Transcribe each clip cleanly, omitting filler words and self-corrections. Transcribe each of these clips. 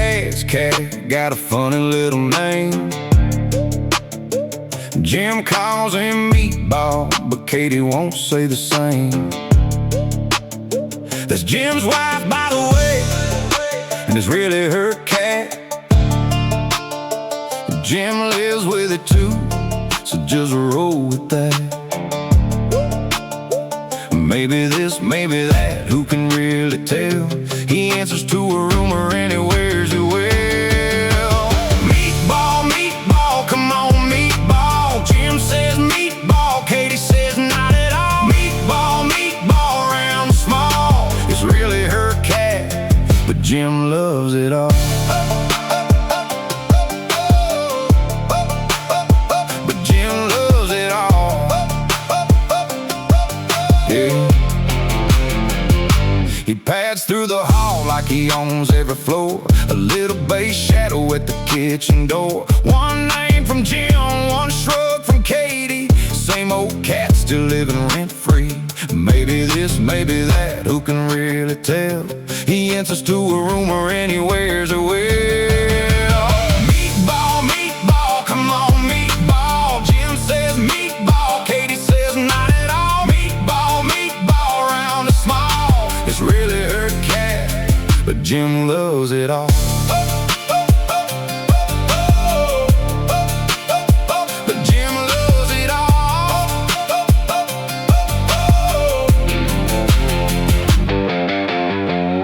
dad's cat got a funny little name. Jim calls him Meatball, but Katie won't say the same. That's Jim's wife, by the way, and it's really her cat. Jim lives with it too, so just roll with that. Maybe this, maybe that, who can really tell? He answers to a rumor and he wears it well. Meatball, meatball, come on, meatball. Jim says meatball, Katie says not at all. Meatball, meatball, round and small. It's really her cat, but Jim loves it all. But Jim loves it all. Yeah. He pads through the hall like he owns every floor. A little bass shadow at the kitchen door. One name from Jim, one shrug from Katie. Same old cat still living rent-free. Maybe this, maybe that, who can really tell? He answers to a rumor and he wears it well. Meatball, meatball, come on, meatball. Jim says meatball, Katie says not at all. Meatball, meatball, round and small. It's really her cat, but Jim loves it all. But Jim loves it all.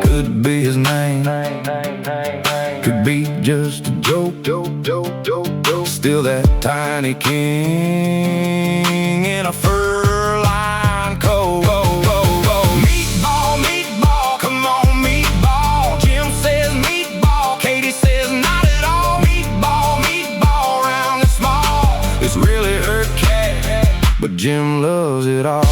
Could be his name, could be just a joke. Still that tiny king in a fur-lined coat. Meatball, meatball, come on, meatball. Jim says meatball, Katie says not at all. Meatball, meatball, round and small. It's really her cat, but Jim loves it all.